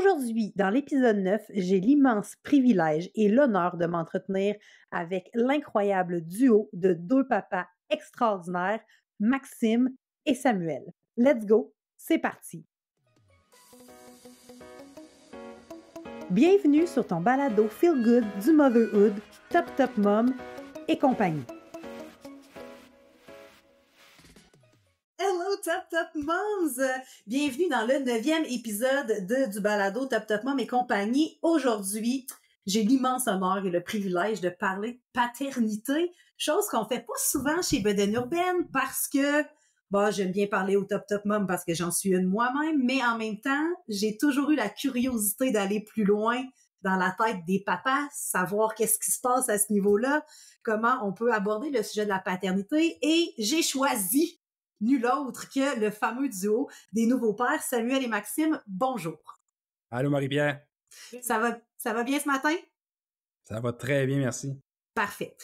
Aujourd'hui, dans l'épisode 9, j'ai l'immense privilège et l'honneur de m'entretenir avec l'incroyable duo de deux papas extraordinaires, Maxime et Samuel. Let's go, c'est parti! Bienvenue sur ton balado Feel Good du Motherhood, Top Top Mom et compagnie. Hello Top Top Moms! Bienvenue dans le 9e épisode du balado Top Top Mom et compagnie. Aujourd'hui, j'ai l'immense honneur et le privilège de parler paternité, chose qu'on fait pas souvent chez Bedaine Urbaine parce que j'aime bien parler au Top Top Mom parce que j'en suis une moi-même, mais en même temps, j'ai toujours eu la curiosité d'aller plus loin dans la tête des papas, savoir qu'est-ce qui se passe à ce niveau-là, comment on peut aborder le sujet de la paternité, et j'ai choisi nul autre que le fameux duo des nouveaux pères, Samuel et Maxime. Bonjour. Allô Marie-Pierre. Ça va bien ce matin? Ça va très bien, merci. Parfait.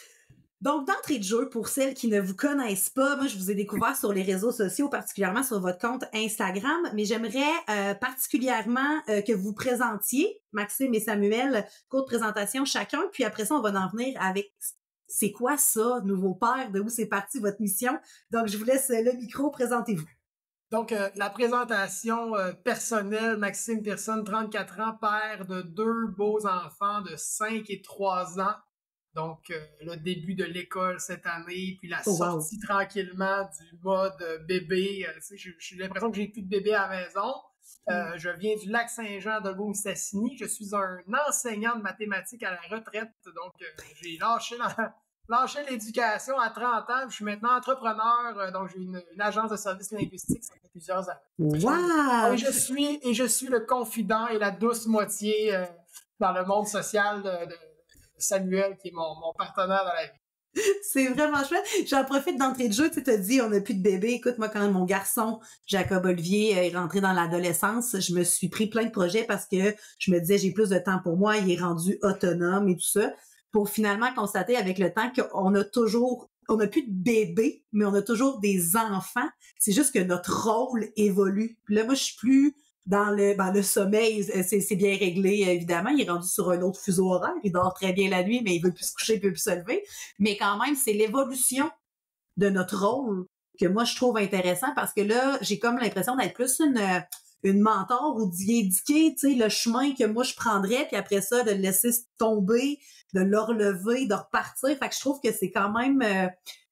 Donc, d'entrée de jeu, pour celles qui ne vous connaissent pas, moi, je vous ai découvert sur les réseaux sociaux, particulièrement sur votre compte Instagram, mais j'aimerais particulièrement que vous présentiez, Maxime et Samuel, courte présentation chacun, puis après ça, on va en venir avec c'est quoi ça, nouveau père, de où c'est parti votre mission. Donc, je vous laisse le micro, présentez-vous. Donc, la présentation personnelle, Maxime Personne, 34 ans, père de deux beaux enfants de 5 et 3 ans. Donc, le début de l'école cette année, puis la sortie tranquillement du mode bébé. J'ai l'impression que j'ai plus de bébé à la maison. Je viens du Lac-Saint-Jean de Beaumistassini. Je suis un enseignant de mathématiques à la retraite. Donc, j'ai lâché l'éducation à 30 ans. Je suis maintenant entrepreneur. Donc, j'ai une agence de services linguistiques. Ça fait plusieurs années. Wow! Et je suis le confident et la douce moitié dans le monde social de Samuel, qui est mon partenaire dans la vie. C'est vraiment chouette. J'en profite d'entrée de jeu. Tu t'as dit, on n'a plus de bébé. Écoute, moi, quand mon garçon, Jacob Olivier, est rentré dans l'adolescence, je me suis pris plein de projets parce que je me disais, j'ai plus de temps pour moi. Il est rendu autonome et tout ça. Pour finalement constater avec le temps qu'on a plus de bébé, mais on a toujours des enfants. C'est juste que notre rôle évolue. Puis là, moi, je suis plus dans le sommeil, c'est bien réglé, évidemment. Il est rendu sur un autre fuseau horaire. Il dort très bien la nuit, mais il veut plus se coucher, il veut plus se lever. Mais quand même, c'est l'évolution de notre rôle que moi, je trouve intéressant parce que là, j'ai comme l'impression d'être plus une mentor ou d'y indiquer, tu sais, le chemin que moi, je prendrais, puis après ça, de le laisser tomber, de le relever, de repartir. Fait que je trouve que c'est quand même...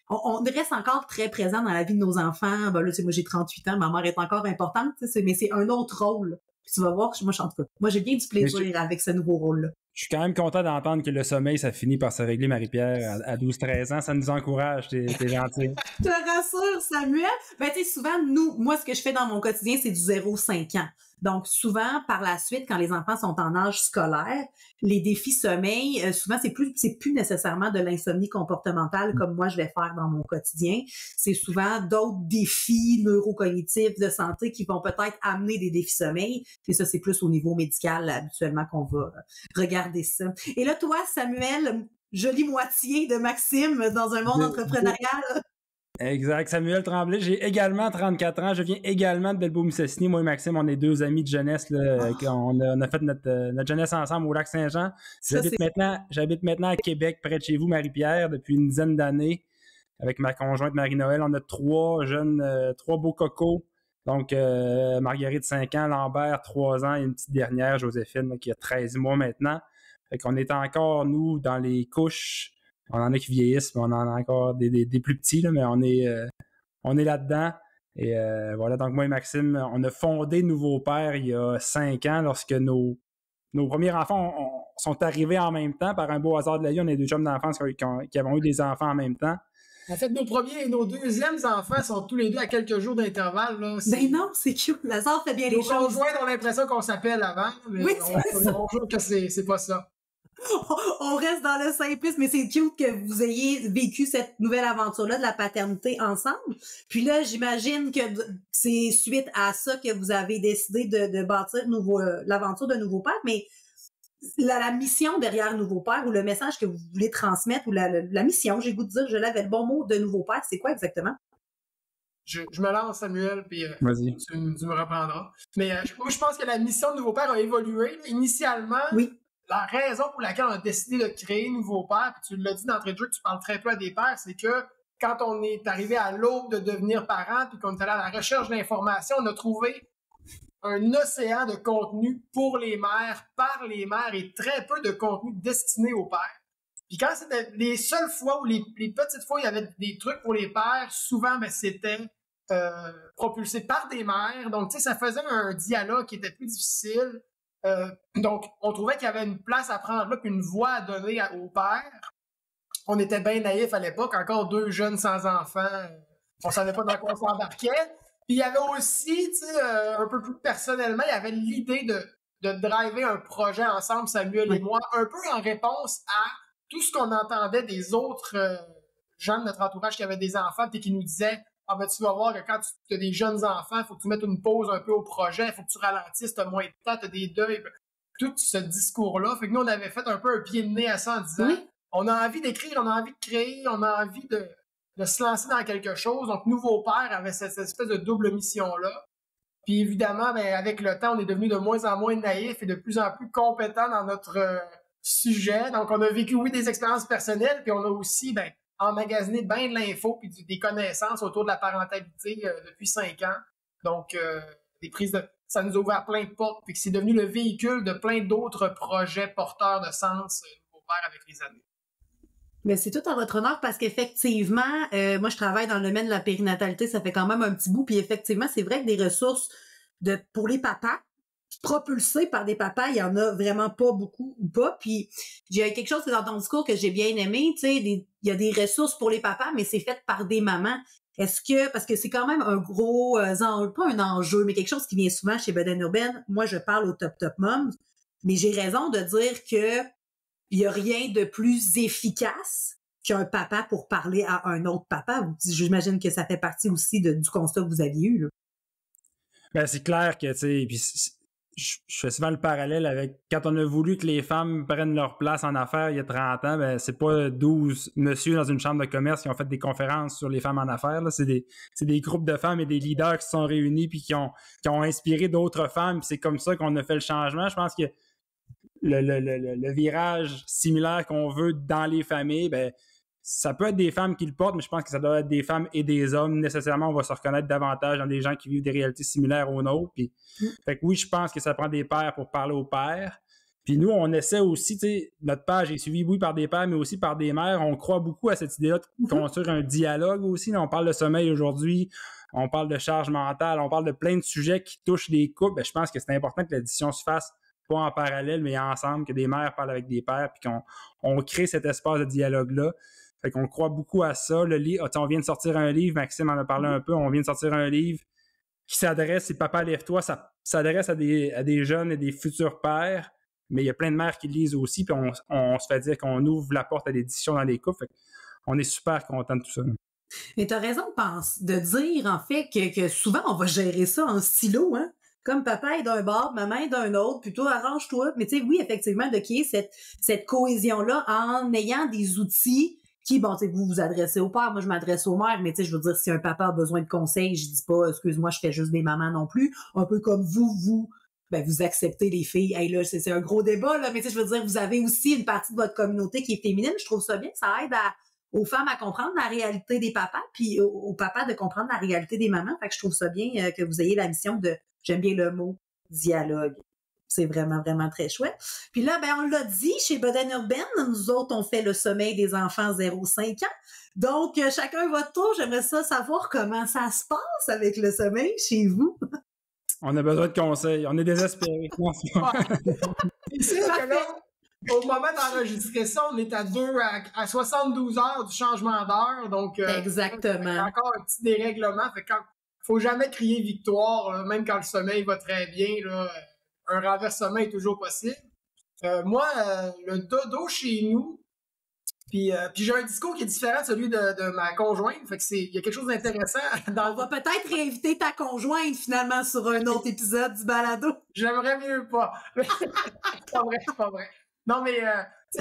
on reste encore très présent dans la vie de nos enfants. Ben là, tu sais, moi, j'ai 38 ans, ma mère est encore importante, tu sais, mais c'est un autre rôle. Puis tu vas voir, moi, en tout cas, moi, j'ai bien du plaisir avec ce nouveau rôle-là. Je suis quand même content d'entendre que le sommeil, ça finit par se régler, Marie-Pierre, à 12-13 ans. Ça nous encourage, t'es gentil. Je te rassure, Samuel. Ben, tu sais, souvent, moi, ce que je fais dans mon quotidien, c'est du 0-5 ans. Donc, souvent, par la suite, quand les enfants sont en âge scolaire, les défis sommeil, souvent, c'est plus nécessairement de l'insomnie comportementale comme moi, je vais faire dans mon quotidien. C'est souvent d'autres défis neurocognitifs de santé qui vont peut-être amener des défis sommeil. Et ça, c'est plus au niveau médical, habituellement, qu'on va regarder ça. Et là, toi, Samuel, jolie moitié de Maxime dans un monde entrepreneurial. Exact. Samuel Tremblay, j'ai également 34 ans. Je viens également de Beaumistassini. Moi et Maxime, on est deux amis de jeunesse. Là, on a fait notre jeunesse ensemble au Lac-Saint-Jean. J'habite maintenant à Québec, près de chez vous, Marie-Pierre, depuis une dizaine d'années. Avec ma conjointe Marie-Noël, on a trois beaux cocos. Donc, Marguerite, 5 ans, Lambert, 3 ans, et une petite dernière, Joséphine, là, qui a 13 mois maintenant. Fait qu'on est encore, nous, dans les couches. On en a qui vieillissent, mais on en a encore des plus petits, là, mais on est là-dedans. Et voilà, donc moi et Maxime, on a fondé Nouveau Père il y a 5 ans, lorsque nos premiers enfants sont arrivés en même temps. Par un beau hasard de la vie, on est deux chums d'enfance qui avons eu des enfants en même temps. En fait, nos premiers et nos deuxièmes enfants sont tous les deux à quelques jours d'intervalle. Là. Ben non, c'est cute. L'hasard fait bien les choses. Nos conjoints ont l'impression qu'on s'appelle avant, mais oui, on jure que c'est pas ça. On reste dans le simplisme, mais c'est cute que vous ayez vécu cette nouvelle aventure-là de la paternité ensemble. Puis là, j'imagine que c'est suite à ça que vous avez décidé de bâtir l'aventure de Nouveau Père, mais la mission derrière Nouveau Père ou le message que vous voulez transmettre ou la mission, j'ai le goût de dire, je l'avais le bon mot de Nouveau Père, c'est quoi exactement? je me lance, Samuel, puis Vas-y. tu me reprendras. Mais moi, je pense que la mission de Nouveau Père a évolué. Initialement, la raison pour laquelle on a décidé de créer Nouveau Père, puis tu l'as dit d'entrée de jeu, que tu parles très peu à des pères, c'est que quand on est arrivé à l'aube de devenir parent, puis qu'on est allé à la recherche d'informations, on a trouvé un océan de contenu pour les mères, par les mères, et très peu de contenu destiné aux pères. Puis quand c'était les seules fois ou les petites fois où il y avait des trucs pour les pères, souvent, c'était propulsé par des mères. Donc, tu sais, ça faisait un dialogue qui était plus difficile. Donc, on trouvait qu'il y avait une place à prendre là, puis une voix à donner aux pères. On était bien naïfs à l'époque, encore 2 jeunes sans enfants. On savait pas dans quoi on s'embarquait. Puis il y avait aussi, tu sais, un peu plus personnellement, il y avait l'idée de driver un projet ensemble, Samuel et moi, un peu en réponse à tout ce qu'on entendait des autres gens de notre entourage qui avaient des enfants et qui nous disaient « Ah ben tu vas voir que quand tu as des jeunes enfants, il faut que tu mettes une pause un peu au projet, il faut que tu ralentisses, tu as moins de temps, tu as des deuils. » Tout ce discours-là. Fait que nous, on avait fait un peu un pied de nez à ça en disant on a envie d'écrire, on a envie de créer, on a envie de se lancer dans quelque chose. Donc, Nouveau Père avait cette espèce de double mission-là. Puis évidemment, avec le temps, on est devenu de moins en moins naïf et de plus en plus compétent dans notre sujet. Donc, on a vécu, des expériences personnelles, puis on a aussi emmagasiné bien de l'info puis des connaissances autour de la parentalité depuis 5 ans. Donc, ça nous a ouvert plein de portes, puis que c'est devenu le véhicule de plein d'autres projets porteurs de sens, Nouveau Père, avec les années. Mais c'est tout en votre honneur parce qu'effectivement, moi, je travaille dans le domaine de la périnatalité, ça fait quand même un petit bout, puis effectivement, c'est vrai que des ressources pour les papas, propulsées par des papas, il y en a vraiment pas beaucoup ou pas. Puis, il y a quelque chose dans ton discours que j'ai bien aimé, tu sais, il y a des ressources pour les papas, mais c'est fait par des mamans. Parce que c'est quand même un gros, pas un enjeu, mais quelque chose qui vient souvent chez Bedaine Urbaine. Moi, je parle aux top moms, mais j'ai raison de dire que il y a rien de plus efficace qu'un papa pour parler à un autre papa. J'imagine que ça fait partie aussi du constat que vous aviez eu, là. Ben, c'est clair que, tu sais, puis je fais souvent le parallèle avec quand on a voulu que les femmes prennent leur place en affaires il y a 30 ans, ben c'est pas 12 monsieur dans une chambre de commerce qui ont fait des conférences sur les femmes en affaires, là. C'est des groupes de femmes et des leaders qui se sont réunis puis qui ont inspiré d'autres femmes, puis c'est comme ça qu'on a fait le changement. Je pense que le virage similaire qu'on veut dans les familles, ben ça peut être des femmes qui le portent, mais je pense que ça doit être des femmes et des hommes. Nécessairement, on va se reconnaître davantage dans des gens qui vivent des réalités similaires aux nôtres. Puis, fait que oui, je pense que ça prend des pères pour parler aux pères. Puis nous, on essaie aussi, tu sais, notre page est suivie, oui, par des pères, mais aussi par des mères. On croit beaucoup à cette idée-là de construire un dialogue aussi. Là, on parle de sommeil aujourd'hui, on parle de charge mentale, on parle de plein de sujets qui touchent les couples. Ben, je pense que c'est important que l'édition se fasse pas en parallèle, mais ensemble, que des mères parlent avec des pères, puis qu'on crée cet espace de dialogue-là. Fait qu'on croit beaucoup à ça. Le livre, on vient de sortir un livre, Maxime en a parlé un peu, on vient de sortir un livre qui s'adresse, c'est Papa lève-toi, ça s'adresse à des jeunes et des futurs pères, mais il y a plein de mères qui le lisent aussi, puis on se fait dire qu'on ouvre la porte à l'édition dans les couples. Fait qu'on est super content de tout ça. Mais t'as raison de dire, en fait, que souvent, on va gérer ça en silo, hein? Comme papa est d'un bord, maman est d'un autre, plutôt arrange-toi. Mais tu sais, oui, effectivement, de qu'il y ait cette cohésion-là en ayant des outils qui, bon, tu sais, vous vous adressez au père, moi je m'adresse aux mères, mais tu sais, je veux dire, si un papa a besoin de conseils, je dis pas, excuse-moi, je fais juste des mamans non plus. Un peu comme vous acceptez les filles. Hey, là, c'est un gros débat, là, mais tu sais, je veux dire, vous avez aussi une partie de votre communauté qui est féminine. Je trouve ça bien, ça aide aux femmes à comprendre la réalité des papas, puis aux papas de comprendre la réalité des mamans. Fait que je trouve ça bien que vous ayez la mission j'aime bien le mot, dialogue. C'est vraiment, vraiment très chouette. Puis là, on l'a dit, chez Bedaine Urbaine, nous autres, on fait le sommeil des enfants 0-5 ans. Donc, chacun votre tour. J'aimerais savoir comment ça se passe avec le sommeil chez vous. On a besoin de conseils. On est désespérés. C'est sûr que là, au moment d'enregistrer ça, on est à 72 heures du changement d'heure. Donc, exactement. Il y a encore un petit dérèglement. Fait qu'il faut jamais crier victoire, là, même quand le sommeil va très bien, là. Un renversement est toujours possible. Moi, le dodo chez nous, puis j'ai un discours qui est différent de celui de ma conjointe. Fait que il y a quelque chose d'intéressant. On va peut-être réinviter ta conjointe finalement sur un autre épisode du balado. J'aimerais mieux pas. C'est pas vrai. Non, mais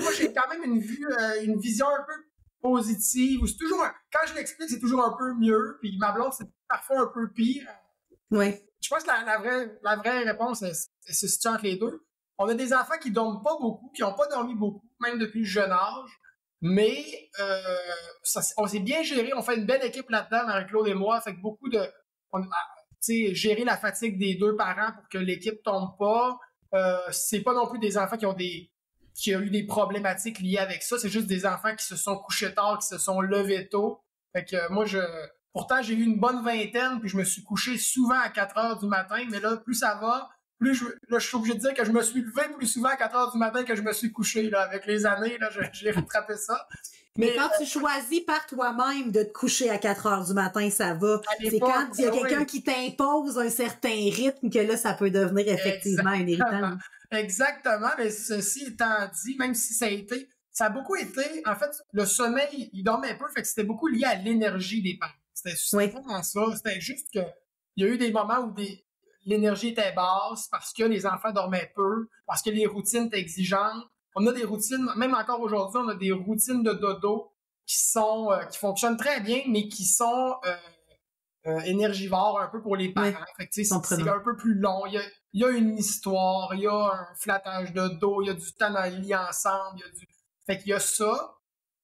moi, j'ai quand même une vision un peu positive. C'est toujours quand je l'explique, c'est toujours un peu mieux. Puis ma blonde, c'est parfois un peu pire. Oui. Je pense que la vraie réponse, elle se situe entre les deux. On a des enfants qui dorment pas beaucoup, qui n'ont pas dormi beaucoup, même depuis le jeune âge. Mais on s'est bien géré. On fait une belle équipe là-dedans, Marie-Claude et moi. Fait que beaucoup de... gérer la fatigue des deux parents pour que l'équipe tombe pas. C'est pas non plus des enfants qui ont eu des problématiques liées avec ça. C'est juste des enfants qui se sont couchés tard, qui se sont levés tôt. Fait que moi, pourtant, j'ai eu une bonne vingtaine, puis je me suis couché souvent à 4 heures du matin. Mais là, plus ça va, plus je suis obligé de dire que je me suis levé plus souvent à 4 heures du matin que je me suis couché. Là. Avec les années, là, j'ai rattrapé ça. Mais quand tu choisis par toi-même de te coucher à 4 heures du matin, ça va. C'est quand il y a quelqu'un qui t'impose un certain rythme que là, ça peut devenir effectivement un irritant. Exactement. Mais ceci étant dit, même si ça a beaucoup été, en fait, le sommeil, il dormait un peu, fait que c'était beaucoup lié à l'énergie des parents. C'était vraiment ça. C'était juste que il y a eu des moments où l'énergie était basse parce que les enfants dormaient peu, parce que les routines étaient exigeantes. On a des routines, même encore aujourd'hui, on a des routines de dodo qui fonctionnent très bien, mais qui sont énergivores un peu pour les parents. Fait que, c'est un peu plus long. Il y a une histoire, il y a un flattage de dos, il y a du temps dans le lit ensemble. Fait qu'il y a ça.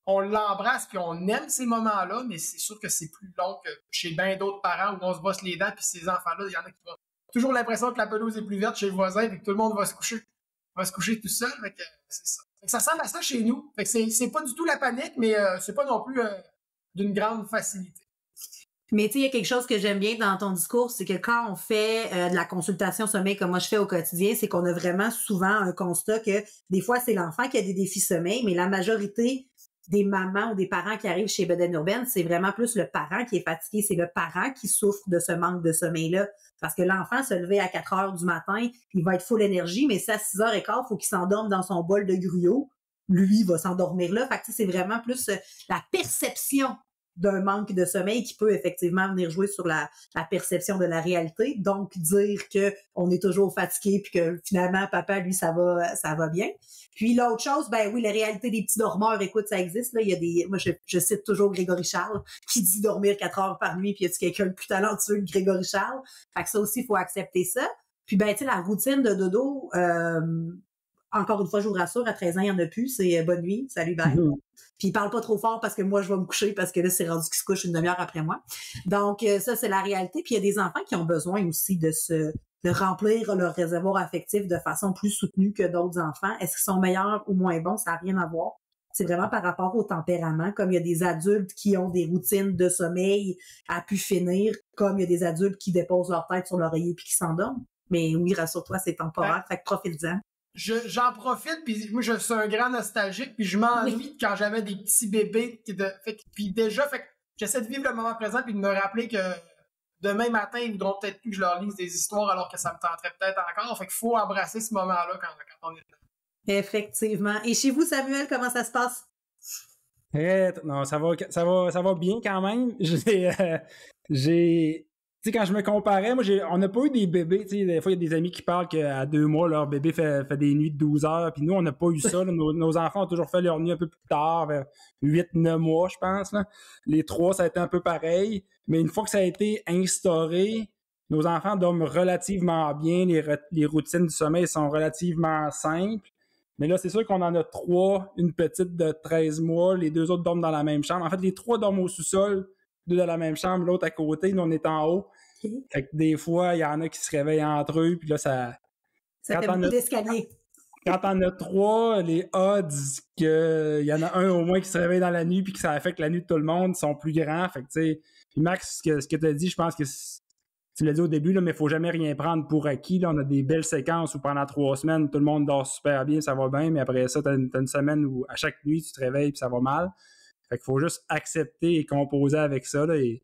On l'embrasse puis on aime ces moments-là, mais c'est sûr que c'est plus long que chez bien d'autres parents où on se brosse les dents puis ces enfants-là, il y en a qui ont toujours l'impression que la pelouse est plus verte chez le voisin et que tout le monde va se coucher tout seul. Fait que c'est ça. Fait que ça ressemble à ça chez nous. Fait que c'est pas du tout la panique, mais c'est pas non plus d'une grande facilité. Mais tu sais, il y a quelque chose que j'aime bien dans ton discours, c'est que quand on fait de la consultation sommeil comme moi je fais au quotidien, c'est qu'on a vraiment souvent un constat que des fois, c'est l'enfant qui a des défis sommeil, mais la majorité des mamans ou des parents qui arrivent chez Bedaine Urbaine, c'est vraiment plus le parent qui est fatigué, c'est le parent qui souffre de ce manque de sommeil-là. Parce que l'enfant se lever à 4 heures du matin, il va être full énergie, mais c'est à 6h15, il faut qu'il s'endorme dans son bol de gruau. Lui, il va s'endormir là. Fait que c'est vraiment plus la perception d'un manque de sommeil qui peut effectivement venir jouer sur la perception de la réalité. Donc, dire que on est toujours fatigué puis que finalement, papa, lui, ça va bien. Puis l'autre chose, ben oui, la réalité des petits dormeurs, écoute, ça existe. Là, il y a moi, je cite toujours Grégory Charles, qui dit dormir 4 heures par nuit, puis y a-tu quelqu'un de plus talentueux que Grégory Charles? Fait que ça aussi, il faut accepter ça. Puis ben, tu sais, la routine de dodo, encore une fois, je vous rassure, à 13 ans, il n'y en a plus. C'est bonne nuit, salut, bye. Puis il parle pas trop fort parce que moi, je vais me coucher parce que là, c'est rendu qu'il se couche une demi-heure après moi. Donc, ça, c'est la réalité. Puis il y a des enfants qui ont besoin aussi de remplir leur réservoir affectif de façon plus soutenue que d'autres enfants. Est-ce qu'ils sont meilleurs ou moins bons? Ça n'a rien à voir. C'est vraiment par rapport au tempérament. Comme il y a des adultes qui ont des routines de sommeil à pu finir, comme il y a des adultes qui déposent leur tête sur l'oreiller puis qui s'endorment. Mais oui, rassure-toi, c'est temporaire. Fait que profite-en. J'en profite, puis moi, je suis un grand nostalgique, puis je m'ennuie quand j'avais des petits bébés. Puis déjà, j'essaie de vivre le moment présent, puis de me rappeler que demain matin, ils voudront peut-être plus que je leur lise des histoires, alors que ça me tenterait peut-être encore. Fait qu'il faut embrasser ce moment-là quand on est là. Effectivement. Et chez vous, Samuel, comment ça se passe? Non, ça va bien quand même. Tu sais, quand je me comparais, on n'a pas eu des bébés, tu sais, des fois, il y a des amis qui parlent qu'à 2 mois, leur bébé fait des nuits de 12 heures, puis nous, on n'a pas eu ça, là. Nos enfants ont toujours fait leur nuit un peu plus tard, vers 8-9 mois, je pense, là. Les 3, ça a été un peu pareil, mais une fois que ça a été instauré, nos enfants dorment relativement bien, les routines du sommeil sont relativement simples, mais là, c'est sûr qu'on en a 3, une petite de 13 mois, les 2 autres dorment dans la même chambre. En fait, les 3 dorment au sous-sol, 2 dans la même chambre, l'autre à côté, nous on est en haut. Okay. Fait que des fois, il y en a qui se réveillent entre eux, puis là, ça fait beaucoup d'escalier. Quand t'en as 3, les odds qu'il y en a un au moins qui se réveille dans la nuit puis que ça affecte la nuit de tout le monde sont plus grands. Fait que tu sais, puis Max, ce que tu as dit, je pense que tu l'as dit au début, là, mais il faut jamais rien prendre pour acquis. Là, on a des belles séquences où pendant 3 semaines, tout le monde dort super bien, ça va bien, mais après ça, t'as une semaine où à chaque nuit, tu te réveilles puis ça va mal. Fait qu'il faut juste accepter et composer avec ça, là, et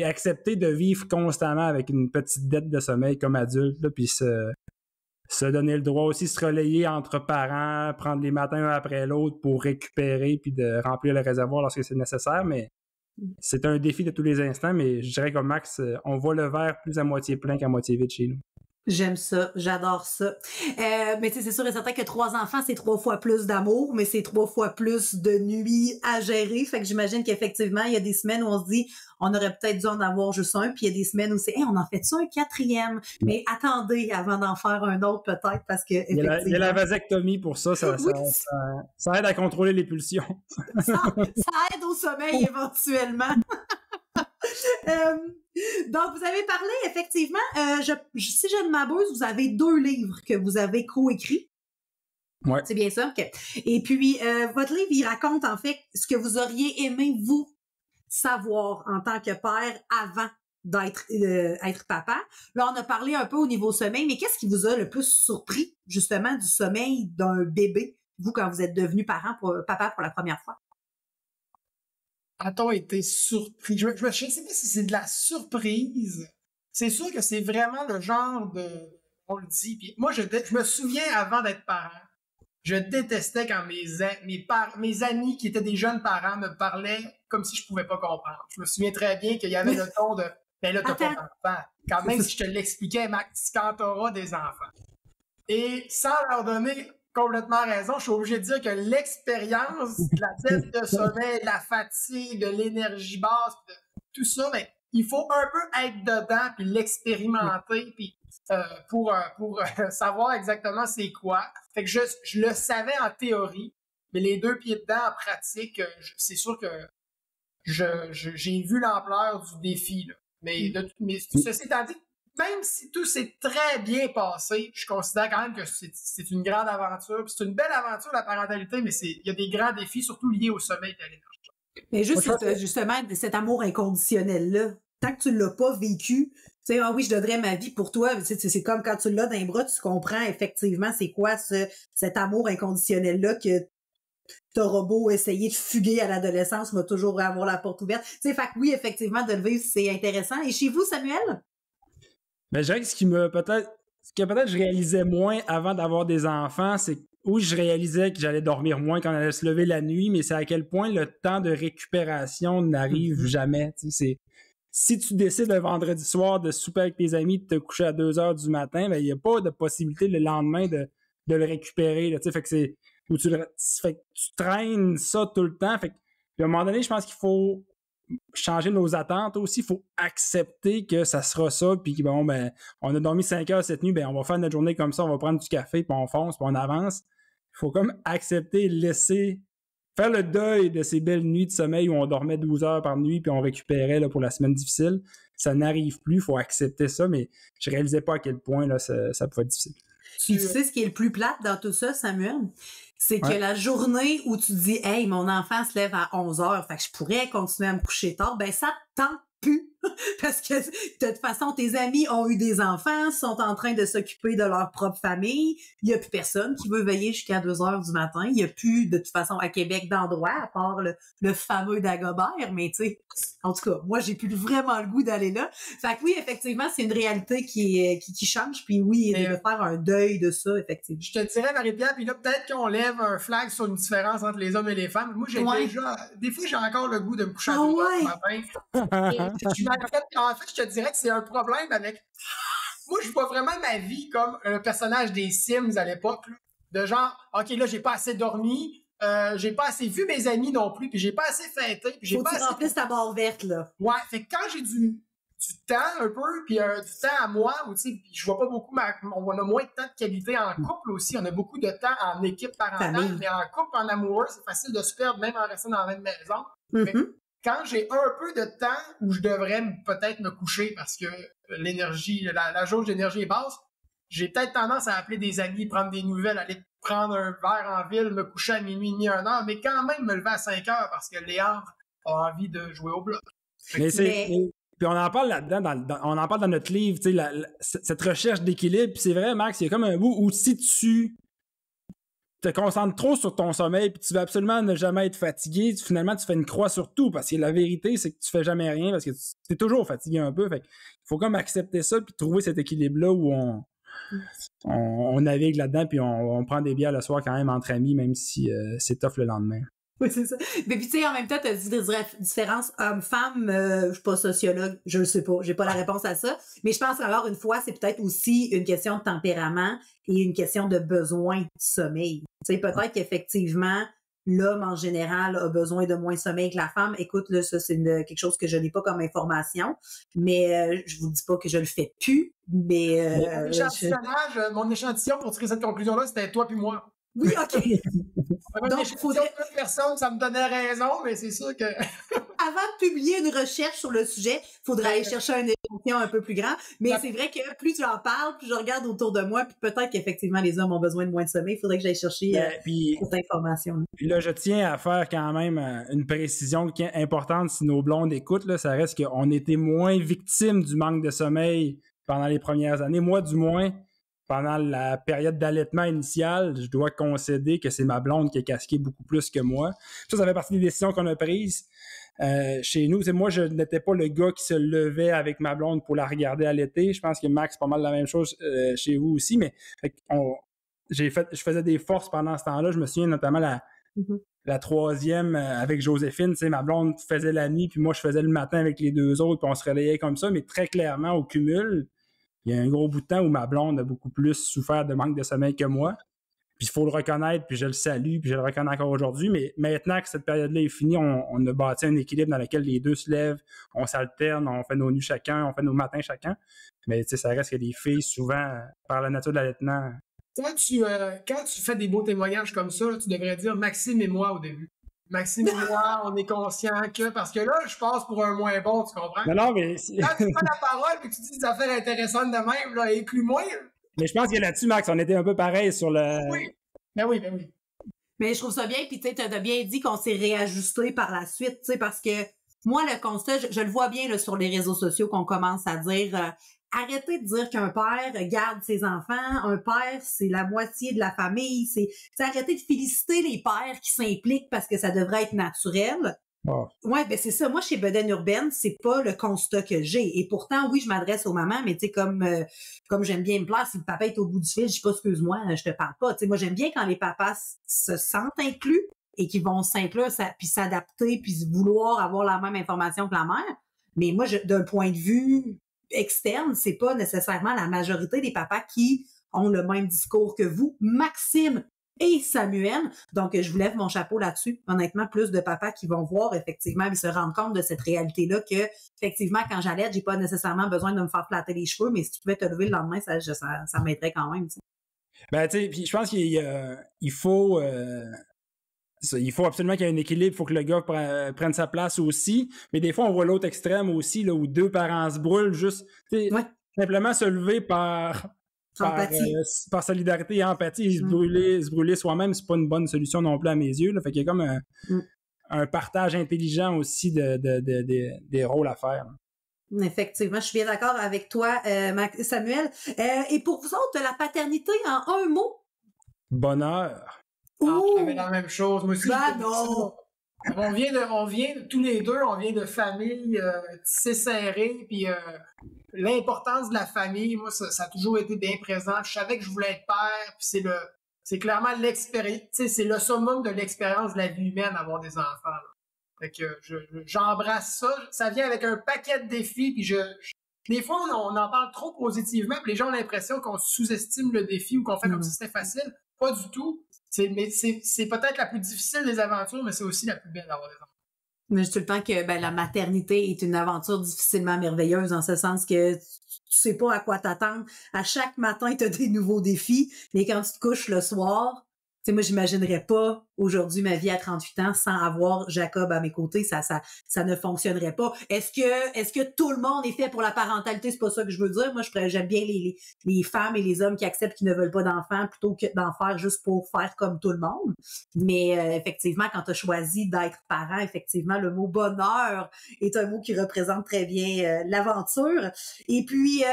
accepter de vivre constamment avec une petite dette de sommeil comme adulte, là, puis se donner le droit aussi de se relayer entre parents, prendre les matins un après l'autre pour récupérer puis de remplir le réservoir lorsque c'est nécessaire, mais c'est un défi de tous les instants, mais je dirais comme Max, on voit le verre plus à moitié plein qu'à moitié vide chez nous. J'aime ça, j'adore ça. Mais tu sais, c'est sûr et certain que 3 enfants, c'est 3 fois plus d'amour, mais c'est 3 fois plus de nuits à gérer. Fait que j'imagine qu'effectivement, il y a des semaines où on se dit, on aurait peut-être dû en avoir juste un, puis il y a des semaines où c'est, hey, on en fait ça un 4e. Mais attendez avant d'en faire un autre peut-être, parce que Il y a la vasectomie pour ça, oui, ça aide à contrôler les pulsions. ça aide au sommeil éventuellement. Donc, vous avez parlé, effectivement, si je ne m'abuse, vous avez 2 livres que vous avez coécrits. Ouais. C'est bien ça? OK. Et puis, votre livre, il raconte, en fait, ce que vous auriez aimé, vous, savoir en tant que père avant d'être être papa. Là, on a parlé un peu au niveau sommeil, mais qu'est-ce qui vous a le plus surpris, justement, du sommeil d'un bébé, vous, quand vous êtes devenu papa pour la première fois? A-t-on été surpris? Je ne sais pas si c'est de la surprise. C'est sûr que c'est vraiment le genre de... On le dit. Puis moi, je me souviens avant d'être parent, je détestais quand mes amis qui étaient des jeunes parents me parlaient comme si je pouvais pas comprendre. Je me souviens très bien qu'il y avait le ton de « Ben là, t'as pas d'enfant. » Quand même, si je te l'expliquais, Max, quand t'auras des enfants. Et sans leur donner complètement raison, je suis obligé de dire que l'expérience de la dette de sommeil, de la fatigue, de l'énergie basse, de tout ça, ben, il faut un peu être dedans puis l'expérimenter puis pour savoir exactement c'est quoi. Fait que je le savais en théorie, mais les 2 pieds dedans en pratique, c'est sûr que j'ai vu l'ampleur du défi. Là. Mais ceci étant dit, même si tout s'est très bien passé, je considère quand même que c'est une grande aventure. C'est une belle aventure, la parentalité, mais il y a des grands défis, surtout liés au sommeil et à l'énergie. Mais justement, cet amour inconditionnel-là, tant que tu ne l'as pas vécu, tu sais, ah oui, je donnerais ma vie pour toi, c'est comme quand tu l'as dans les bras, tu comprends effectivement c'est quoi cet amour inconditionnel-là que t'auras beau essayer de fuguer à l'adolescence, va toujours avoir la porte ouverte. Tu sais, fait que oui, effectivement, de le vivre, c'est intéressant. Et chez vous, Samuel? Ben, je dirais que ce que peut-être je réalisais moins avant d'avoir des enfants, c'est que oui, je réalisais que j'allais dormir moins quand on allait se lever la nuit, mais c'est à quel point le temps de récupération n'arrive jamais. Si tu décides le vendredi soir de souper avec tes amis, de te coucher à 2 heures du matin, ben, il n'y a pas de possibilité le lendemain de le récupérer. Là, fait que fait que tu traînes ça tout le temps. Fait que, puis à un moment donné, je pense qu'il faut changer nos attentes aussi. Il faut accepter que ça sera ça. Puis bon, ben, on a dormi 5 heures cette nuit, ben, on va faire notre journée comme ça, on va prendre du café, puis on fonce, puis on avance. Il faut comme accepter, faire le deuil de ces belles nuits de sommeil où on dormait 12 heures par nuit puis on récupérait là, pour la semaine difficile. Ça n'arrive plus, il faut accepter ça, mais je réalisais pas à quel point là, ça pouvait être difficile. Tu sais ce qui est le plus plate dans tout ça, Samuel? C'est que la journée où tu dis « Hey, mon enfant se lève à 11 heures, fait que je pourrais continuer à me coucher tard », ben ça te tente plus. Parce que de toute façon, tes amis ont eu des enfants, sont en train de s'occuper de leur propre famille. Il n'y a plus personne qui veut veiller jusqu'à 2 heures du matin. Il n'y a plus, de toute façon, à Québec, d'endroit, à part le fameux Dagobert. Mais tu sais, en tout cas, moi, j'ai plus vraiment le goût d'aller là. Fait que oui, effectivement, c'est une réalité qui change. Puis oui, de faire un deuil de ça, effectivement. Je te dirais, Marie-Pierre, puis là, peut-être qu'on lève un flag sur une différence entre les hommes et les femmes. Moi, des fois, j'ai encore le goût de me coucher à 2 heures du matin. En fait, je te dirais que c'est un problème avec... Moi, je vois vraiment ma vie comme le personnage des Sims à l'époque. De genre, OK, là, j'ai pas assez dormi, j'ai pas assez vu mes amis non plus, puis j'ai pas assez fêté. Puis faut que tu remplisses ta barre verte, là. Ouais, fait que quand j'ai du temps un peu, puis du temps à moi, où, je vois pas beaucoup, on a moins de temps de qualité en couple aussi, on a beaucoup de temps en équipe parentale, mais en couple, en amoureux, c'est facile de se perdre même en restant dans la même maison. Mais quand j'ai un peu de temps où je devrais peut-être me coucher parce que l'énergie, la jauge d'énergie est basse, j'ai peut-être tendance à appeler des amis, prendre des nouvelles, aller prendre un verre en ville, me coucher à minuit et demi, 1 heure, mais quand même me lever à 5 heures parce que Léandre a envie de jouer au bloc. Puis on en parle là-dedans, on en parle dans notre livre, cette recherche d'équilibre. Puis c'est vrai, Max, il y a comme un bout où si tu te concentres trop sur ton sommeil puis tu veux absolument ne jamais être fatigué, finalement tu fais une croix sur tout parce que la vérité c'est que tu fais jamais rien parce que tu es toujours fatigué un peu. Fait qu'il faut comme accepter ça puis trouver cet équilibre-là où on navigue là-dedans puis on prend des bières le soir quand même entre amis même si c'est tough le lendemain. Oui, c'est ça. Mais puis, tu sais, en même temps, tu as dit des différences hommes-femmes. Je suis pas sociologue, je le sais pas. J'ai pas la réponse à ça. Mais je pense qu'alors, une fois, c'est peut-être aussi une question de tempérament et une question de besoin de sommeil. Tu sais, peut-être qu'effectivement, l'homme, en général, a besoin de moins de sommeil que la femme. Écoute, là, ça, c'est quelque chose que je n'ai pas comme information. Mais je vous dis pas que je le fais plus. Mais mon échantillon pour tirer cette conclusion-là, c'était toi puis moi. Oui, OK. Donc, il faudrait que personne, ça me donnait raison, mais c'est sûr que... Avant de publier une recherche sur le sujet, il faudrait aller chercher un échantillon un peu plus grand. Mais c'est vrai que plus tu en parles, plus je regarde autour de moi, puis peut-être qu'effectivement, les hommes ont besoin de moins de sommeil. Il faudrait que j'aille chercher cette information. Puis là, je tiens à faire quand même une précision qui est importante si nos blondes écoutent. Là, ça reste qu'on était moins victimes du manque de sommeil pendant les premières années. Moi, du moins... Pendant la période d'allaitement initial, je dois concéder que c'est ma blonde qui a casqué beaucoup plus que moi. Ça fait partie des décisions qu'on a prises chez nous. Moi, je n'étais pas le gars qui se levait avec ma blonde pour la regarder allaiter. Je pense que Max, c'est pas mal la même chose chez vous aussi. Mais je faisais des forces pendant ce temps-là. Je me souviens notamment la troisième avec Joséphine. Ma blonde faisait la nuit, puis moi, je faisais le matin avec les deux autres, puis on se relayait comme ça. Mais très clairement, au cumul, il y a un gros bout de temps où ma blonde a beaucoup plus souffert de manque de sommeil que moi. Puis il faut le reconnaître, puis je le salue, puis je le reconnais encore aujourd'hui. Mais maintenant que cette période-là est finie, on a bâti un équilibre dans lequel les deux se lèvent, on s'alterne, on fait nos nuits chacun, on fait nos matins chacun. Mais ça reste que les filles, souvent, par la nature de l'allaitement... Quand tu fais des beaux témoignages comme ça, tu devrais dire Maxime et moi au début. Maxime et moi, on est conscients que... Parce que là, je passe pour un moins bon, tu comprends? Non, mais... Quand tu prends la parole et que tu dis des affaires intéressantes de même, là, inclus-moi. Mais je pense que là-dessus, Max, on était un peu pareil sur le... Oui. Ben oui. Mais je trouve ça bien, puis tu sais, t'as bien dit qu'on s'est réajusté par la suite, tu sais, parce que moi, le constat, je le vois bien là, sur les réseaux sociaux qu'on commence à dire... Arrêtez de dire qu'un père garde ses enfants. Un père, c'est la moitié de la famille. C'est arrêtez de féliciter les pères qui s'impliquent parce que ça devrait être naturel. Oh. Ouais, ben c'est ça. Moi, chez Bedaine Urbaine, c'est pas le constat que j'ai. Et pourtant, oui, je m'adresse aux mamans, mais tu sais, comme j'aime bien me plaire, si le papa est au bout du fil, je dis pas excuse-moi, je te parle pas. Tu sais, moi, j'aime bien quand les papas se sentent inclus et qu'ils vont s'inclure, puis s'adapter, puis vouloir avoir la même information que la mère. Mais moi, d'un point de vue externe, c'est pas nécessairement la majorité des papas qui ont le même discours que vous, Maxime et Samuel. Donc, je vous lève mon chapeau là-dessus. Honnêtement, plus de papas qui vont voir effectivement et se rendre compte de cette réalité-là que, effectivement, quand j'allaite, j'ai pas nécessairement besoin de me faire flatter les cheveux, mais si tu pouvais te lever le lendemain, ça m'aiderait quand même. T'sais. Ben, tu sais, puis je pense qu'il faut... Il faut absolument qu'il y ait un équilibre, il faut que le gars prenne sa place aussi. Mais des fois, on voit l'autre extrême aussi, là, où deux parents se brûlent juste. Simplement se lever par solidarité et empathie et se brûler soi-même, c'est pas une bonne solution non plus à mes yeux. Là. Fait qu'il y a comme un partage intelligent aussi des rôles à faire. Là. Effectivement, je suis bien d'accord avec toi, Samuel. Et pour vous autres, la paternité en un mot? Bonheur. J'avais la même chose. Moi aussi, non. On vient tous les deux, on vient de familles tissées serrées, puis l'importance de la famille, moi, ça a toujours été bien présent. Je savais que je voulais être père, puis c'est clairement l'expérience, c'est le summum de l'expérience de la vie humaine, avoir des enfants. Là. Fait que j'embrasse ça. Ça vient avec un paquet de défis, puis des fois, on en parle trop positivement, puis les gens ont l'impression qu'on sous-estime le défi ou qu'on fait comme si c'était facile. Pas du tout. C'est peut-être la plus difficile des aventures, mais c'est aussi la plus belle d'avoir des enfants. Mais je dis tout le temps que la maternité est une aventure difficilement merveilleuse, en ce sens que tu sais pas à quoi t'attendre. À chaque matin, tu as des nouveaux défis, mais quand tu te couches le soir, tu sais, moi, j'imaginerais pas aujourd'hui ma vie à 38 ans sans avoir Jacob à mes côtés. Ça ne fonctionnerait pas. Est-ce que tout le monde est fait pour la parentalité? C'est pas ça que je veux dire. Moi, j'aime bien les femmes et les hommes qui acceptent qu'ils ne veulent pas d'enfants plutôt que d'en faire juste pour faire comme tout le monde. Mais effectivement, quand tu as choisi d'être parent, effectivement, le mot bonheur est un mot qui représente très bien l'aventure. Et puis,